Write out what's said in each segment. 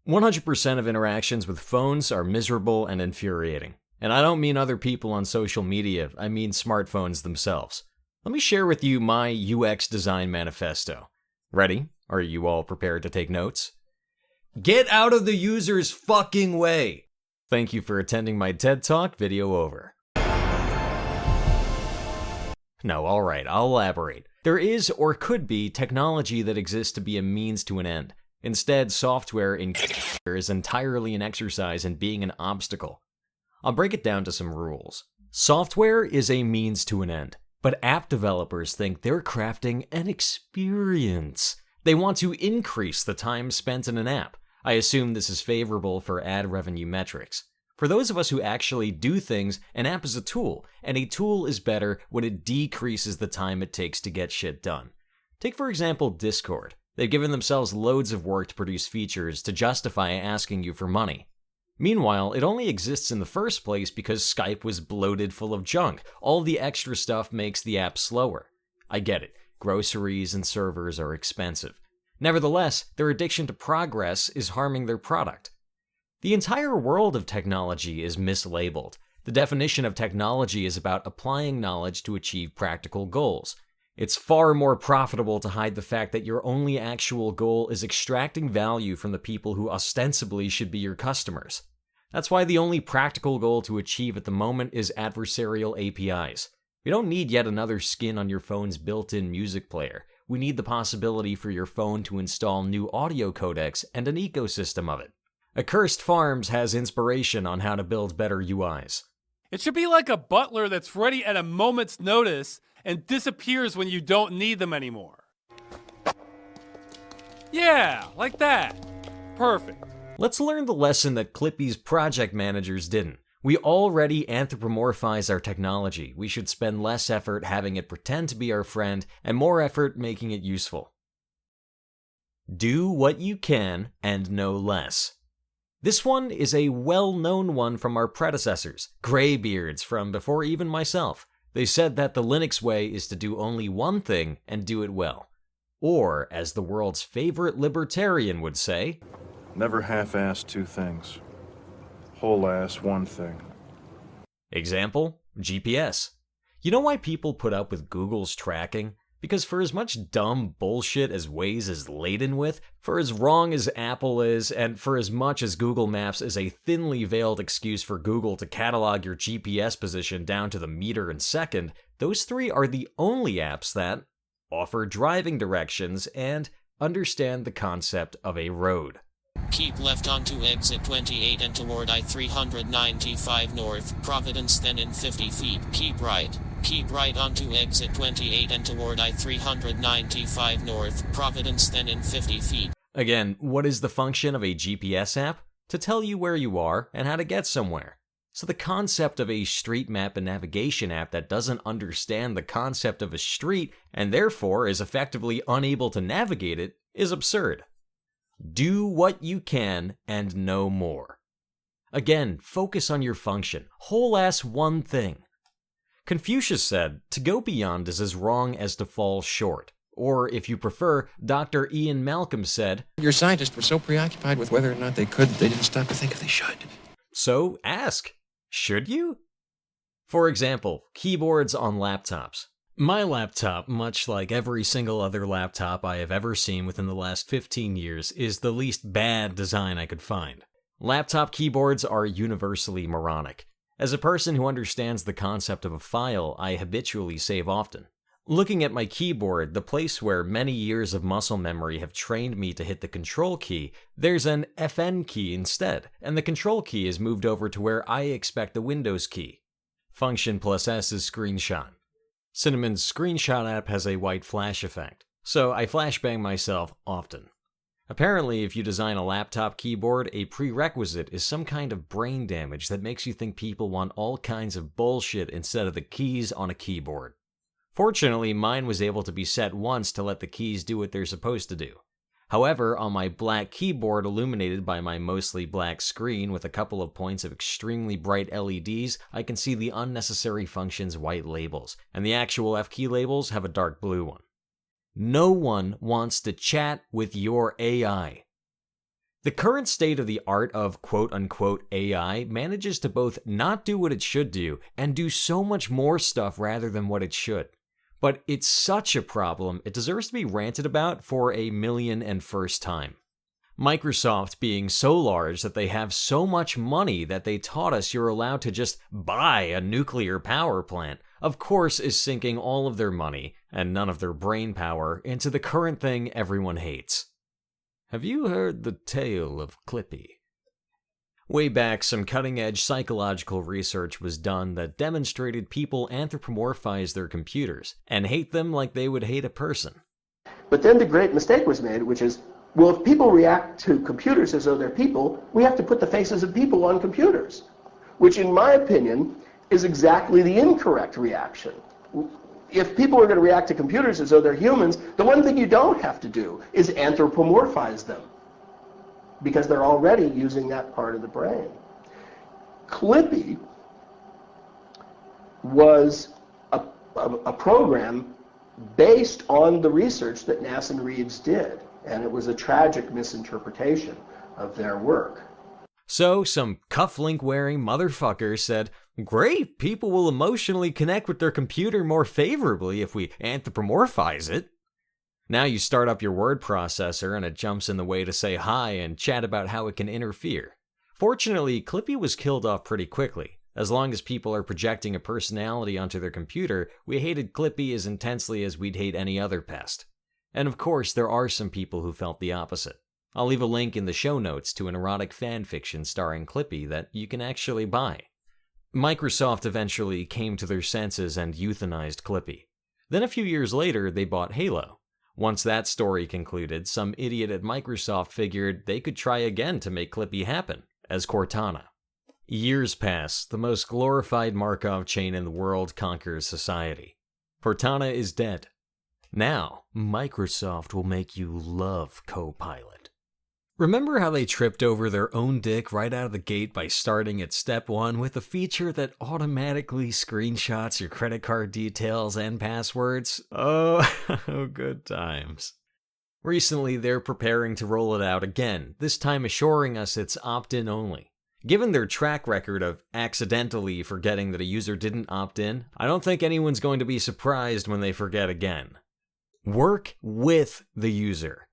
100% of interactions with phones are miserable and infuriating. And I don't mean other people on social media, I mean smartphones themselves. Let me share with you my UX design manifesto. Ready? Are you all prepared to take notes? Get out of the user's fucking way! Thank you for attending my TED Talk. Video over. No, alright, I'll elaborate. There is, or could be, technology that exists to be a means to an end. Instead, software in is entirely an exercise in being an obstacle. I'll break it down to some rules. Software is a means to an end, but app developers think they're crafting an experience. They want to increase the time spent in an app. I assume this is favorable for ad revenue metrics. For those of us who actually do things, an app is a tool, and a tool is better when it decreases the time it takes to get shit done. Take for example Discord. They've given themselves loads of work to produce features to justify asking you for money. Meanwhile, it only exists in the first place because Skype was bloated full of junk. All the extra stuff makes the app slower. I get it. Groceries and servers are expensive. Nevertheless, their addiction to progress is harming their product. The entire world of technology is mislabeled. The definition of technology is about applying knowledge to achieve practical goals. It's far more profitable to hide the fact that your only actual goal is extracting value from the people who ostensibly should be your customers. That's why the only practical goal to achieve at the moment is adversarial APIs. We don't need yet another skin on your phone's built-in music player. We need the possibility for your phone to install new audio codecs and an ecosystem of it. Accursed Farms has inspiration on how to build better UIs. It should be like a butler that's ready at a moment's notice and disappears when you don't need them anymore. Yeah, like that. Perfect. Let's learn the lesson that Clippy's project managers didn't. We already anthropomorphize our technology. We should spend less effort having it pretend to be our friend and more effort making it useful. Do what you can and no less. This one is a well-known one from our predecessors, graybeards from before even myself. They said that the Linux way is to do only one thing and do it well. Or, as the world's favorite libertarian would say, never half-ass two things. Whole-ass one thing. Example, GPS. You know why people put up with Google's tracking? Because for as much dumb bullshit as Waze is laden with, for as wrong as Apple is, and for as much as Google Maps is a thinly veiled excuse for Google to catalog your GPS position down to the meter and second, those three are the only apps that offer driving directions and understand the concept of a road. Keep left onto exit 28 and toward I-395 north, Providence, then in 50 feet. Keep right onto exit 28 and toward I-395 north, Providence, then in 50 feet. Again, what is the function of a GPS app? To tell you where you are and how to get somewhere. So the concept of a street map and navigation app that doesn't understand the concept of a street and therefore is effectively unable to navigate it is absurd. Do what you can and no more. Again, focus on your function. Whole-ass one thing. Confucius said, to go beyond is as wrong as to fall short. Or, if you prefer, Dr. Ian Malcolm said, your scientists were so preoccupied with whether or not they could, they didn't stop to think if they should. So ask, should you? For example, keyboards on laptops. My laptop, much like every single other laptop I have ever seen within the last 15 years, is the least bad design I could find. Laptop keyboards are universally moronic. As a person who understands the concept of a file, I habitually save often. Looking at my keyboard, the place where many years of muscle memory have trained me to hit the control key, there's an FN key instead, and the control key is moved over to where I expect the Windows key. Function plus S is screenshot. Cinnamon's screenshot app has a white flash effect, so I flashbang myself often. Apparently, if you design a laptop keyboard, a prerequisite is some kind of brain damage that makes you think people want all kinds of bullshit instead of the keys on a keyboard. Fortunately, mine was able to be set once to let the keys do what they're supposed to do. However, on my black keyboard illuminated by my mostly black screen with a couple of points of extremely bright LEDs, I can see the unnecessary functions white labels, and the actual F key labels have a dark blue one. No one wants to chat with your AI. The current state of the art of quote-unquote AI manages to both not do what it should do and do so much more stuff rather than what it should. But it's such a problem, it deserves to be ranted about for a million and first time. Microsoft being so large that they have so much money that they taught us you're allowed to just buy a nuclear power plant, of course is sinking all of their money, and none of their brain power, into the current thing everyone hates. Have you heard the tale of Clippy? Way back, some cutting-edge psychological research was done that demonstrated people anthropomorphize their computers and hate them like they would hate a person. But then the great mistake was made, which is, well, if people react to computers as though they're people, we have to put the faces of people on computers, which in my opinion is exactly the incorrect reaction. If people are going to react to computers as though they're humans, the one thing you don't have to do is anthropomorphize them, because they're already using that part of the brain. Clippy was a program based on the research that Nass and Reeves did, and it was a tragic misinterpretation of their work. So some cufflink-wearing motherfucker said, "Great, people will emotionally connect with their computer more favorably if we anthropomorphize it." Now you start up your word processor and it jumps in the way to say hi and chat about how it can interfere. Fortunately, Clippy was killed off pretty quickly. As long as people are projecting a personality onto their computer, we hated Clippy as intensely as we'd hate any other pest. And of course, there are some people who felt the opposite. I'll leave a link in the show notes to an erotic fanfiction starring Clippy that you can actually buy. Microsoft eventually came to their senses and euthanized Clippy. Then a few years later, they bought Halo. Once that story concluded, some idiot at Microsoft figured they could try again to make Clippy happen, as Cortana. Years pass, the most glorified Markov chain in the world conquers society. Cortana is dead. Now, Microsoft will make you love Copilot. Remember how they tripped over their own dick right out of the gate by starting at step 1 with a feature that automatically screenshots your credit card details and passwords? Oh, good times. Recently, they're preparing to roll it out again, this time assuring us it's opt-in only. Given their track record of accidentally forgetting that a user didn't opt in, I don't think anyone's going to be surprised when they forget again. Work with the user,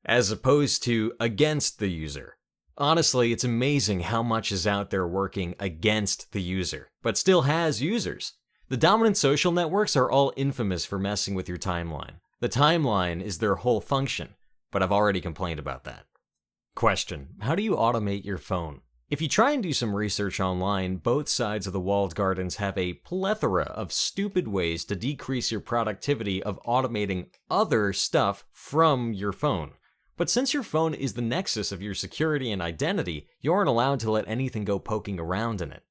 as opposed to against the user. Honestly, it's amazing how much is out there working against the user, but still has users. The dominant social networks are all infamous for messing with your timeline. The timeline is their whole function, but I've already complained about that. Question: how do you automate your phone? If you try and do some research online, both sides of the walled gardens have a plethora of stupid ways to decrease your productivity of automating other stuff from your phone. But since your phone is the nexus of your security and identity, you aren't allowed to let anything go poking around in it.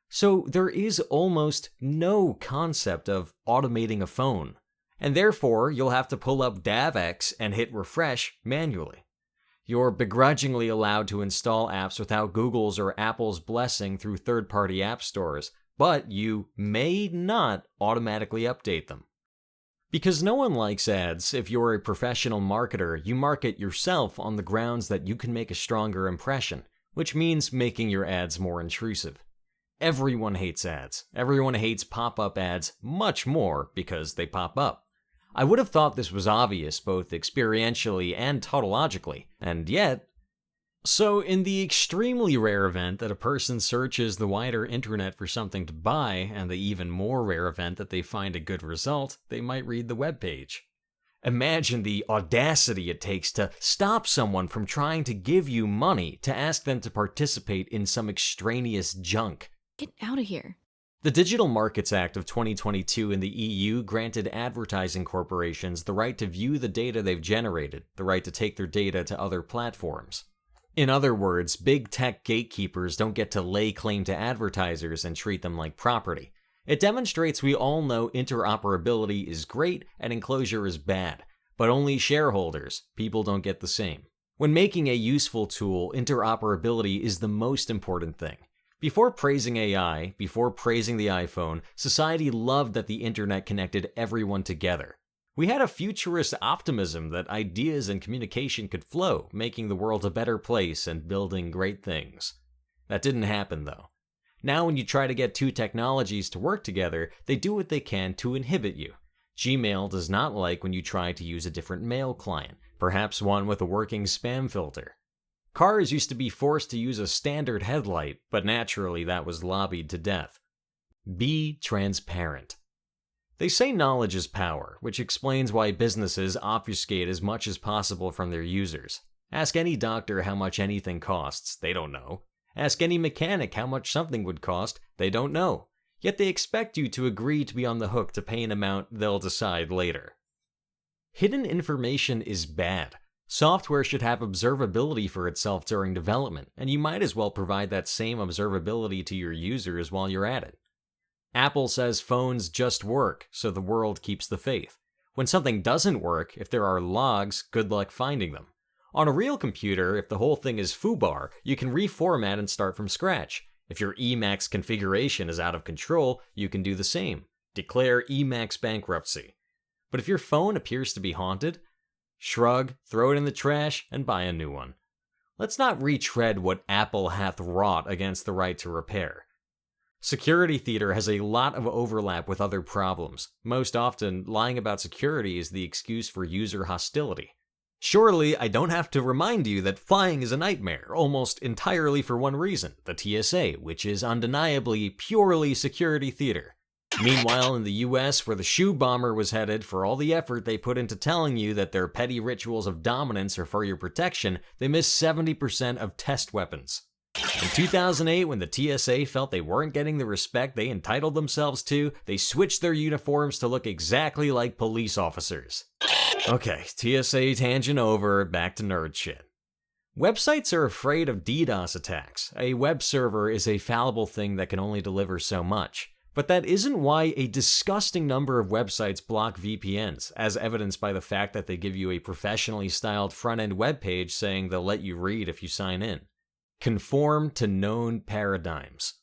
So there is almost no concept of automating a phone, and therefore you'll have to pull up DavX and hit refresh manually. You're begrudgingly allowed to install apps without Google's or Apple's blessing through third-party app stores, but you may not automatically update them. Because no one likes ads, if you're a professional marketer, you market yourself on the grounds that you can make a stronger impression, which means making your ads more intrusive. Everyone hates ads. Everyone hates pop-up ads much more because they pop up. I would have thought this was obvious both experientially and tautologically, and yet... So in the extremely rare event that a person searches the wider internet for something to buy, and the even more rare event that they find a good result, they might read the webpage. Imagine the audacity it takes to stop someone from trying to give you money to ask them to participate in some extraneous junk. Get out of here. The Digital Markets Act of 2022 in the EU granted advertising corporations the right to view the data they've generated, the right to take their data to other platforms. In other words, big tech gatekeepers don't get to lay claim to advertisers and treat them like property. It demonstrates we all know interoperability is great and enclosure is bad, but only shareholders, people don't get the same. When making a useful tool, interoperability is the most important thing. Before praising AI, before praising the iPhone, society loved that the internet connected everyone together. We had a futurist optimism that ideas and communication could flow, making the world a better place and building great things. That didn't happen though. Now when you try to get two technologies to work together, they do what they can to inhibit you. Gmail does not like when you try to use a different mail client, perhaps one with a working spam filter. Cars used to be forced to use a standard headlight, but naturally that was lobbied to death. Be transparent. They say knowledge is power, which explains why businesses obfuscate as much as possible from their users. Ask any doctor how much anything costs, they don't know. Ask any mechanic how much something would cost, they don't know. Yet they expect you to agree to be on the hook to pay an amount they'll decide later. Hidden information is bad. Software should have observability for itself during development, and you might as well provide that same observability to your users while you're at it. Apple says phones just work, so the world keeps the faith. When something doesn't work, if there are logs, good luck finding them. On a real computer, if the whole thing is foobar, you can reformat and start from scratch. If your Emacs configuration is out of control, you can do the same. Declare Emacs bankruptcy. But if your phone appears to be haunted, shrug, throw it in the trash, and buy a new one. Let's not retread what Apple hath wrought against the right to repair. Security theater has a lot of overlap with other problems. Most often, lying about security is the excuse for user hostility. Surely, I don't have to remind you that flying is a nightmare, almost entirely for one reason, the TSA, which is undeniably purely security theater. Meanwhile, in the US, where the shoe bomber was headed, for all the effort they put into telling you that their petty rituals of dominance are for your protection, they missed 70% of test weapons. In 2008, when the TSA felt they weren't getting the respect they entitled themselves to, they switched their uniforms to look exactly like police officers. Okay, TSA tangent over, back to nerd shit. Websites are afraid of DDoS attacks. A web server is a fallible thing that can only deliver so much. But that isn't why a disgusting number of websites block VPNs, as evidenced by the fact that they give you a professionally styled front-end web page saying they'll let you read if you sign in. Conform to known paradigms.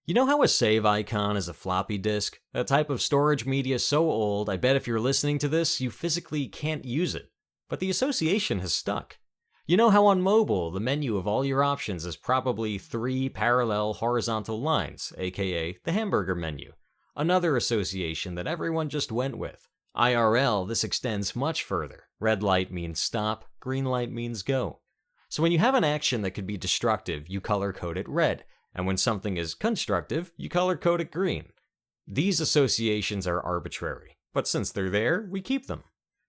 You know how a save icon is a floppy disk? A type of storage media so old, I bet if you're listening to this, you physically can't use it. But the association has stuck. You know how on mobile, the menu of all your options is probably 3 parallel horizontal lines, aka the hamburger menu. Another association that everyone just went with. IRL, this extends much further. Red light means stop, green light means go. So when you have an action that could be destructive, you color code it red, and when something is constructive, you color code it green. These associations are arbitrary, but since they're there, we keep them.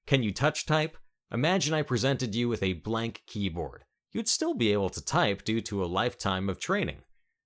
Can you touch type? Imagine I presented you with a blank keyboard. You'd still be able to type due to a lifetime of training.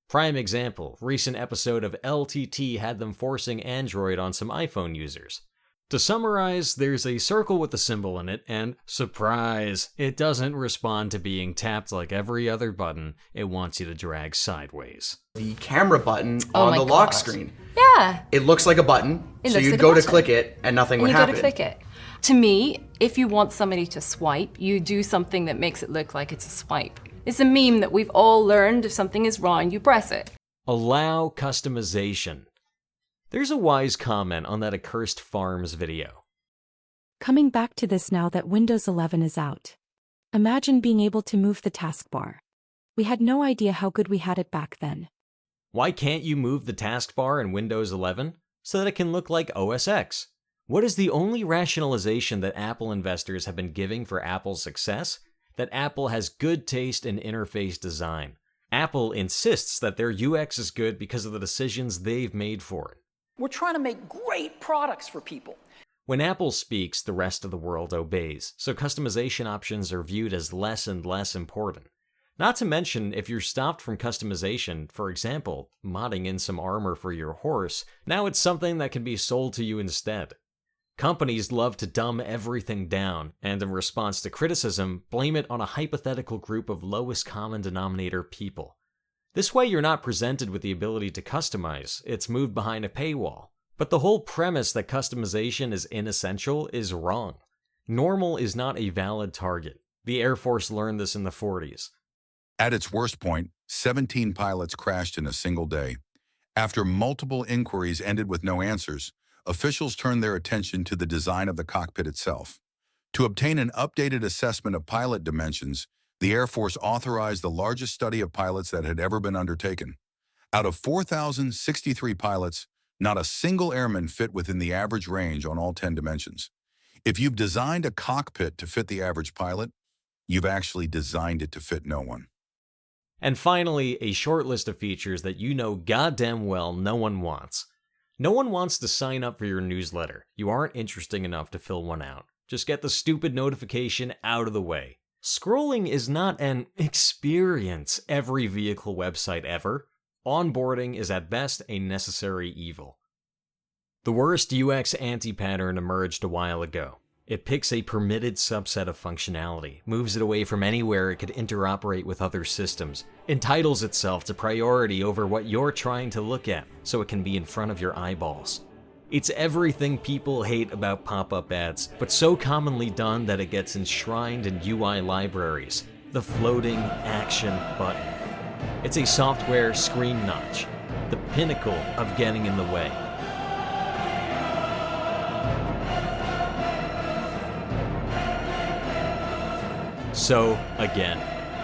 Prime example, recent episode of LTT had them forcing Android on some iPhone users. To summarize, there's a circle with a symbol in it, and surprise, it doesn't respond to being tapped like every other button. It wants you to drag sideways. The camera button on the lock screen. Yeah. It looks like a button, so you'd go to click it and nothing would happen. You go to click it. To me, if you want somebody to swipe, you do something that makes it look like it's a swipe. It's a meme that we've all learned. If something is wrong, you press it. Allow customization. There's a wise comment on that Accursed Farms video. Coming back to this now that Windows 11 is out. Imagine being able to move the taskbar. We had no idea how good we had it back then. Why can't you move the taskbar in Windows 11? So that it can look like OS X. What is the only rationalization that Apple investors have been giving for Apple's success? That Apple has good taste in interface design. Apple insists that their UX is good because of the decisions they've made for it. We're trying to make great products for people. When Apple speaks, the rest of the world obeys, so customization options are viewed as less and less important. Not to mention, if you're stopped from customization, for example, modding in some armor for your horse, now it's something that can be sold to you instead. Companies love to dumb everything down, and in response to criticism, blame it on a hypothetical group of lowest common denominator people. This way you're not presented with the ability to customize, it's moved behind a paywall. But the whole premise that customization is inessential is wrong. Normal is not a valid target. The Air Force learned this in the 40s. At its worst point, 17 pilots crashed in a single day. After multiple inquiries ended with no answers, officials turned their attention to the design of the cockpit itself. To obtain an updated assessment of pilot dimensions, the Air Force authorized the largest study of pilots that had ever been undertaken. Out of 4,063 pilots, not a single airman fit within the average range on all 10 dimensions. If you've designed a cockpit to fit the average pilot, you've actually designed it to fit no one. And finally, a short list of features that you know goddamn well no one wants. No one wants to sign up for your newsletter. You aren't interesting enough to fill one out. Just get the stupid notification out of the way. Scrolling is not an experience every vehicle website ever. Onboarding is at best a necessary evil. The worst UX anti-pattern emerged a while ago. It picks a permitted subset of functionality, moves it away from anywhere it could interoperate with other systems, entitles itself to priority over what you're trying to look at, so it can be in front of your eyeballs. It's everything people hate about pop-up ads, but so commonly done that it gets enshrined in UI libraries. The floating action button. It's a software screen notch, the pinnacle of getting in the way. So, again,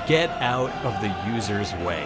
get out of the user's way.